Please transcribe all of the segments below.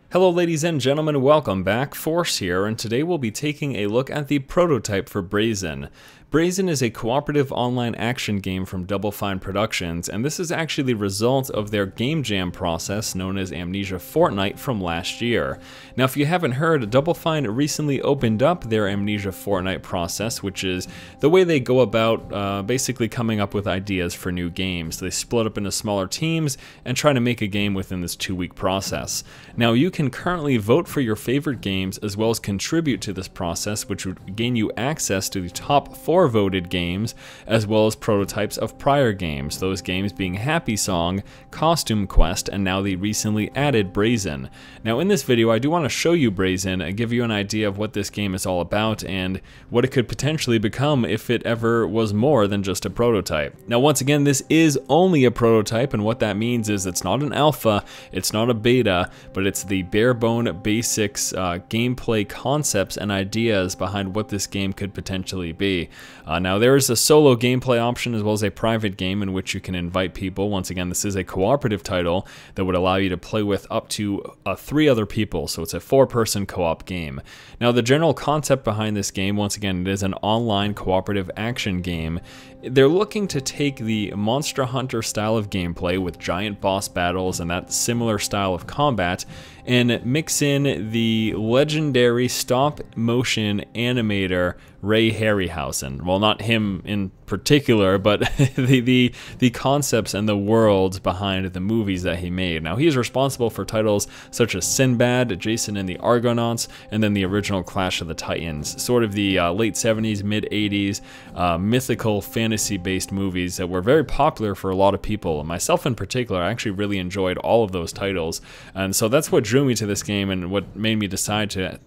Hello ladies and gentlemen, welcome back. Force here, and today we'll be taking a look at the prototype for Brazen. Brazen is a cooperative online action game from Double Fine Productions, and this is actually the result of their game jam process known as Amnesia Fortnight from last year. Now if you haven't heard, Double Fine recently opened up their Amnesia Fortnight process, which is the way they go about basically coming up with ideas for new games. They split up into smaller teams and try to make a game within this 2-week process. Now you can currently vote for your favorite games as well as contribute to this process, which would gain you access to the top 4 voted games as well as prototypes of prior games, those games being Happy Song, Costume Quest, and now the recently added Brazen. Now in this video I do want to show you Brazen and give you an idea of what this game is all about and what it could potentially become if it ever was more than just a prototype. Now once again, this is only a prototype, and what that means is it's not an alpha, it's not a beta, but it's the bare bone basics gameplay concepts and ideas behind what this game could potentially be. Now there is a solo gameplay option as well as a private game in which you can invite people. Once again, this is a cooperative title that would allow you to play with up to 3 other people, so it's a 4-person co-op game. Now the general concept behind this game, once again, it is an online cooperative action game. They're looking to take the Monster Hunter style of gameplay with giant boss battles and that similar style of combat and mix in the legendary stop-motion animator Ray Harryhausen. Well, not him in particular, but the concepts and the worlds behind the movies that he made. Now, he is responsible for titles such as Sinbad, Jason and the Argonauts, and then the original Clash of the Titans, sort of the late 70s, mid 80s mythical fantasy-based movies that were very popular for a lot of people. And myself in particular, I actually really enjoyed all of those titles, and so that's what drew me to this game and what made me decide to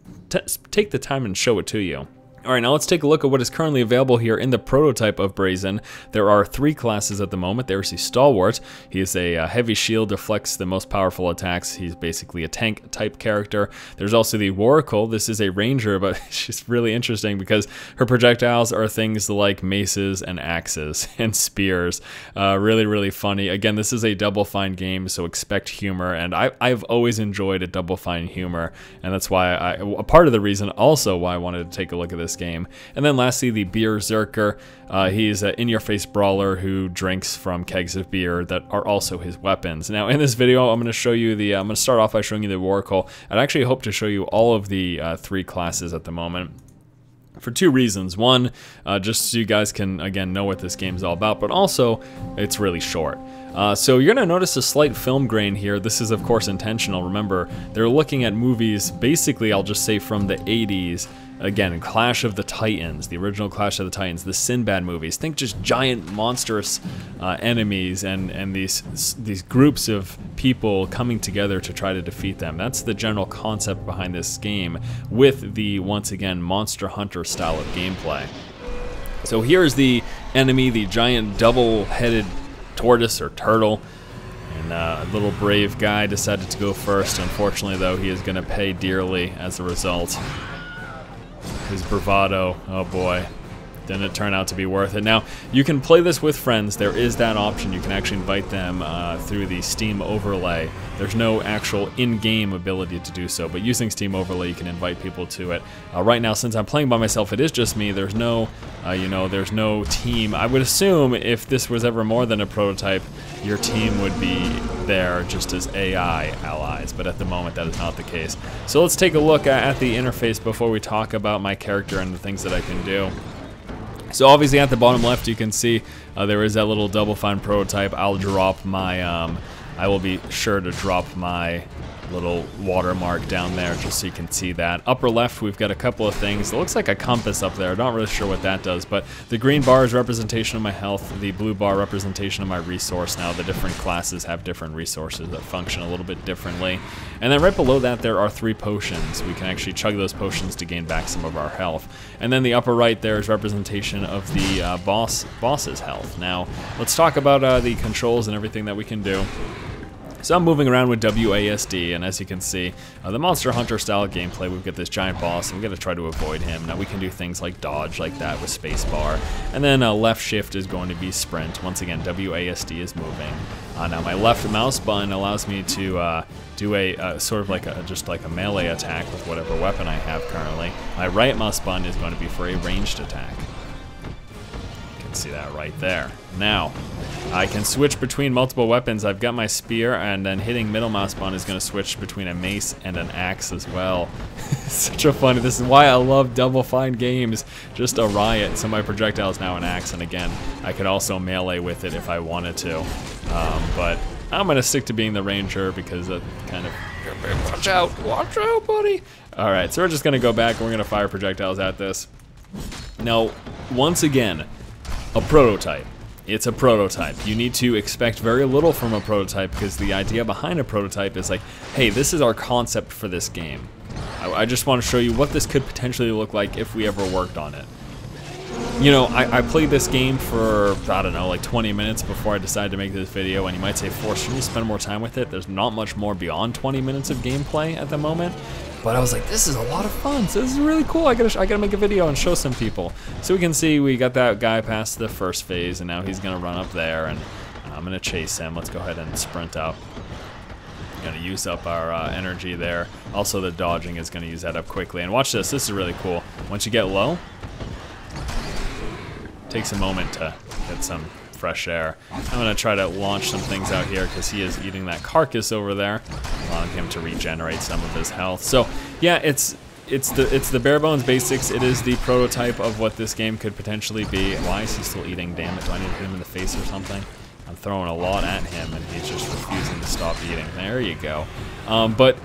take the time and show it to you. Alright, now let's take a look at what is currently available here in the prototype of Brazen. There are 3 classes at the moment. There's the Stalwart. He is a heavy shield, deflects the most powerful attacks. He's basically a tank type character. There's also the Oracle. This is a ranger, but she's really interesting because her projectiles are things like maces and axes and spears. Really funny. Again, this is a Double Fine game, so expect humor, and I've always enjoyed a Double Fine humor, and that's why a part of the reason also why I wanted to take a look at this game. And then lastly, the Berserker. He's an in-your-face brawler who drinks from kegs of beer that are also his weapons. Now in this video I'm going to show you I'm going to start off by showing you the Oracle. I actually hope to show you all of the 3 classes at the moment, for 2 reasons. One, just so you guys can, again, know what this game is all about, but also, it's really short. So you're going to notice a slight film grain here. This is, of course, intentional. Remember, they're looking at movies, basically, I'll just say from the 80s. Again, Clash of the Titans, the original Clash of the Titans, the Sinbad movies. Think just giant, monstrous enemies and these groups of people coming together to try to defeat them. That's the general concept behind this game, with the, once again, Monster Hunter style of gameplay. So here's the enemy, the giant double-headed tortoise or turtle. And a little brave guy decided to go first. Unfortunately, though, he is going to pay dearly as a result. His bravado, oh boy, didn't it turn out to be worth it. Now, you can play this with friends. There is that option. You can actually invite them through the Steam overlay. There's no actual in-game ability to do so, but using Steam overlay, you can invite people to it. Right now, since I'm playing by myself, it is just me. There's no, there's no team. I would assume if this was ever more than a prototype, your team would be there just as AI allies, but at the moment that is not the case. So let's take a look at the interface before we talk about my character and the things that I can do. So obviously at the bottom left you can see there is that little Double Fine prototype. I'll drop my, I will be sure to drop my little watermark down there just so you can see that. Upper left we've got a couple of things. It looks like a compass up there. Not really sure what that does, but the green bar is representation of my health, the blue bar representation of my resource. Now the different classes have different resources that function a little bit differently. And then right below that there are 3 potions. We can actually chug those potions to gain back some of our health. And then the upper right there is representation of the boss's health. Now let's talk about the controls and everything that we can do. So I'm moving around with WASD, and as you can see, the Monster Hunter style gameplay, we've got this giant boss, and we've got to try to avoid him. Now we can do things like dodge like that with spacebar, and then left shift is going to be sprint. Once again, WASD is moving. Now my left mouse button allows me to do a sort of like just like a melee attack with whatever weapon I have currently. My right mouse button is going to be for a ranged attack. You can see that right there. Now, I can switch between multiple weapons. I've got my spear, and then hitting middle mouse button is going to switch between a mace and an axe as well. Such a funny, this is why I love Double Fine games, just a riot. So my projectile is now an axe, and again, I could also melee with it if I wanted to. But I'm going to stick to being the ranger because that kind of, watch out, buddy. All right, so we're just going to go back and we're going to fire projectiles at this. Now, once again, a prototype. It's a prototype. You need to expect very little from a prototype because the idea behind a prototype is like, hey, this is our concept for this game. I just want to show you what this could potentially look like if we ever worked on it. You know, I played this game for, I don't know, like 20 minutes before I decided to make this video, and you might say, Force, should you spend more time with it? There's not much more beyond 20 minutes of gameplay at the moment. But I was like, this is a lot of fun, so this is really cool. I gotta make a video and show some people. So we can see we got that guy past the first phase, and now he's gonna run up there, and I'm gonna chase him. Let's go ahead and sprint up. Gonna use up our energy there. Also, the dodging is gonna use that up quickly. And watch this. This is really cool. Once you get low, takes a moment to get some fresh air. I'm gonna try to launch some things out here because he is eating that carcass over there, allowing him to regenerate some of his health. So yeah, it's the bare bones basics. It is the prototype of what this game could potentially be. Why is he still eating? Damn it! Do I need to hit him in the face or something? I'm throwing a lot at him, and he's just refusing to stop eating. There you go. But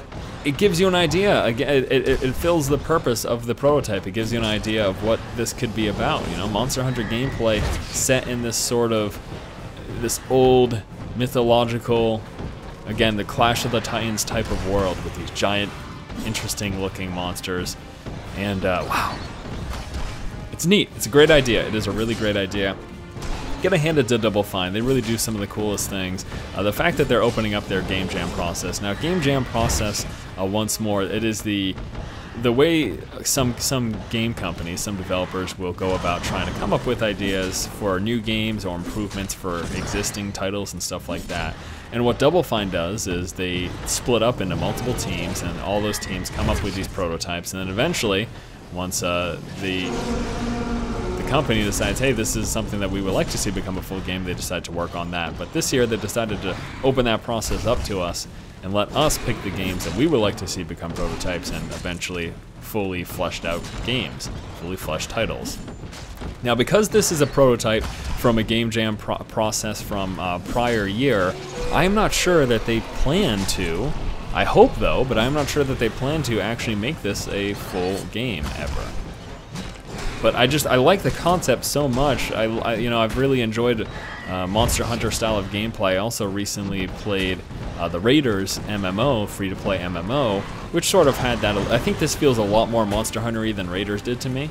it gives you an idea. Again, it fills the purpose of the prototype. It gives you an idea of what this could be about. You know, Monster Hunter gameplay set in this sort of this old mythological, again, the Clash of the Titans type of world with these giant, interesting-looking monsters. And wow, it's neat. It's a great idea. It is a really great idea. Gotta hand it to Double Fine. They really do some of the coolest things. The fact that they're opening up their game jam process. Now, game jam process, once more, it is the way some game companies, some developers will go about trying to come up with ideas for new games or improvements for existing titles and stuff like that. And what Double Fine does is they split up into multiple teams, and all those teams come up with these prototypes, and then eventually, once the company decides, hey, this is something that we would like to see become a full game, they decide to work on that. But this year they decided to open that process up to us and let us pick the games that we would like to see become prototypes and eventually fully fleshed out games, fully fleshed titles. Now, because this is a prototype from a game jam process from prior year, I am not sure that they plan to, I hope though, but I'm not sure that they plan to actually make this a full game ever. But I like the concept so much. You know, I've really enjoyed Monster Hunter style of gameplay. I also recently played the Raiders MMO, free-to-play MMO, which sort of had that. I think this feels a lot more Monster Hunter-y than Raiders did to me.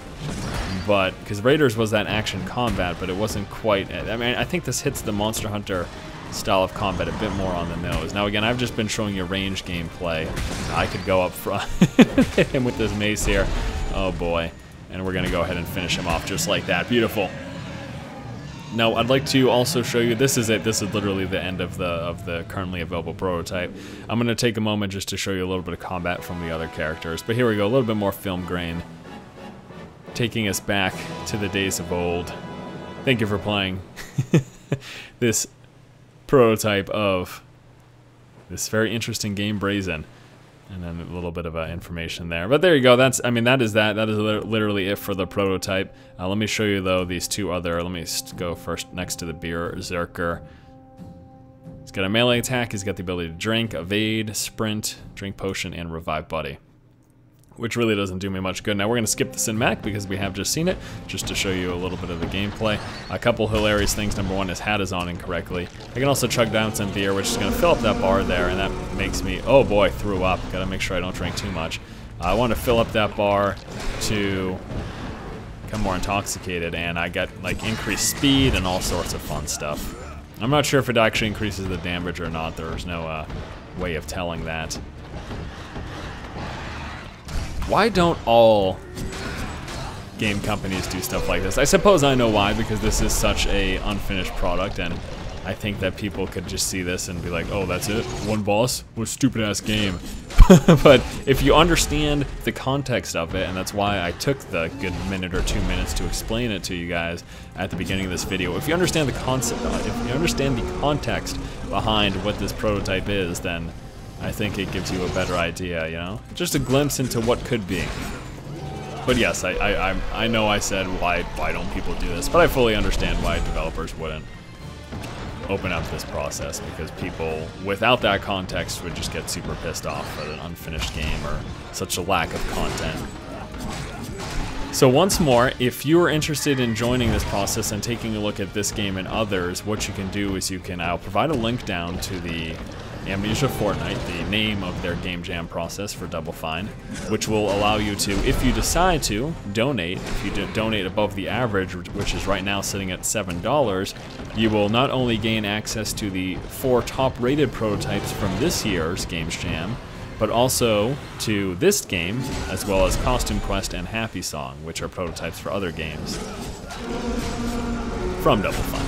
But because Raiders was that action combat, but it wasn't quite. I mean, I think this hits the Monster Hunter style of combat a bit more on the nose. Now again, I've just been showing you range gameplay. I could go up front, hit him with this mace here. Oh boy. And we're gonna go ahead and finish him off just like that. Beautiful. Now, I'd like to also show you, this is it. This is literally the end of the currently available prototype. I'm gonna take a moment just to show you a little bit of combat from the other characters. But here we go, a little bit more film grain, taking us back to the days of old. Thank you for playing this prototype of this very interesting game, Brazen. And then a little bit of information there. But there you go. That's, I mean, that is literally it for the prototype. Let me show you, though, these two other. Let me go first next to the Berserker. He's got a melee attack. He's got the ability to drink, evade, sprint, drink potion, and revive buddy, which really doesn't do me much good. Now we're going to skip the cinematic because we have just seen it, just to show you a little bit of the gameplay. A couple hilarious things. Number one, his hat is on incorrectly. I can also chug down some beer, which is going to fill up that bar there, and that makes me, oh boy, threw up. Got to make sure I don't drink too much. I want to fill up that bar to become more intoxicated, and I get like increased speed and all sorts of fun stuff. I'm not sure if it actually increases the damage or not. There's no way of telling that. Why don't all game companies do stuff like this? I suppose I know why, because this is such a unfinished product, and I think that people could just see this and be like, oh, that's it? One boss? What a stupid-ass game. But if you understand the context of it, and that's why I took the good minute or 2 minutes to explain it to you guys at the beginning of this video, if you understand the concept, if you understand the context behind what this prototype is, then I think it gives you a better idea, you know? Just a glimpse into what could be. But yes, I know I said why don't people do this, but I fully understand why developers wouldn't open up this process, because people without that context would just get super pissed off at an unfinished game or such a lack of content. So once more, if you are interested in joining this process and taking a look at this game and others, what you can do is I'll provide a link down to the Amnesia Fortnight, the name of their game jam process for Double Fine, which will allow you to, if you decide to, donate. If you donate above the average, which is right now sitting at $7, you will not only gain access to the 4 top-rated prototypes from this year's Games Jam, but also to this game, as well as Costume Quest and Happy Song, which are prototypes for other games from Double Fine.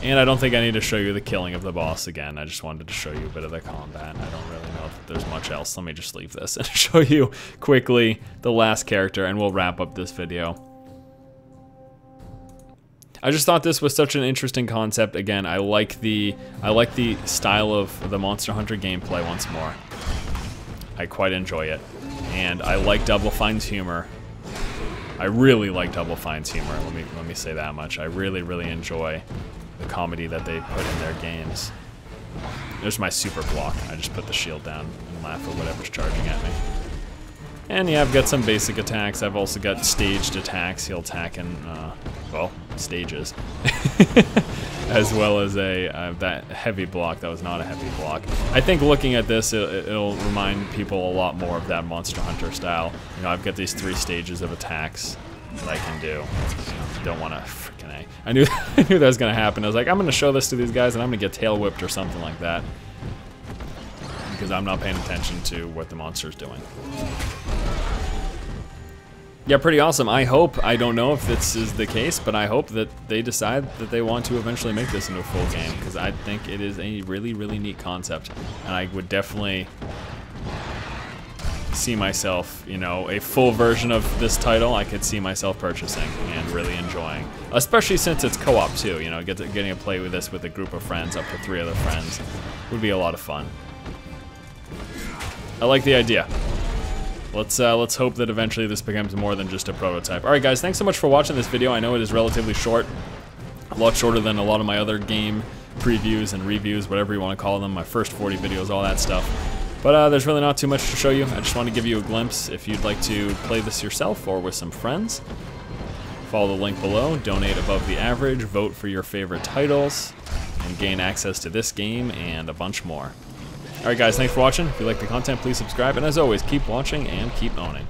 And I don't think I need to show you the killing of the boss again. I just wanted to show you a bit of the combat. I don't really know if there's much else. Let me just leave this and show you quickly the last character, and we'll wrap up this video. I just thought this was such an interesting concept. Again, I like the style of the Monster Hunter gameplay once more. I quite enjoy it. And I like Double Fine's humor. I really like Double Fine's humor. Let me say that much. I really enjoy the comedy that they put in their games. There's my super block. I just put the shield down and laugh at whatever's charging at me. And yeah, I've got some basic attacks. I've also got staged attacks. He'll attack in, well, stages. As well as that heavy block. That was not a heavy block. I think looking at this, it'll remind people a lot more of that Monster Hunter style. You know, I've got these 3 stages of attacks that I can do. Don't want to freaking A. I knew that was going to happen. I was like, I'm going to show this to these guys and I'm going to get tail whipped or something like that. Because I'm not paying attention to what the monster's doing. Yeah, pretty awesome. I don't know if this is the case, but I hope that they decide that they want to eventually make this into a full game, because I think it is a really neat concept. And I would definitely see myself, you know, a full version of this title I could see myself purchasing and really enjoying. Especially since it's co-op too, you know, getting to play with this with a group of friends, up to 3 other friends, would be a lot of fun. I like the idea. Let's hope that eventually this becomes more than just a prototype. Alright guys, thanks so much for watching this video. I know it is relatively short, a lot shorter than a lot of my other game previews and reviews, whatever you want to call them, my first 40 videos, all that stuff. But there's really not too much to show you. I just want to give you a glimpse. If you'd like to play this yourself or with some friends, follow the link below, donate above the average, vote for your favorite titles, and gain access to this game and a bunch more. Alright guys, thanks for watching. If you like the content, please subscribe, and as always, keep watching and keep owning.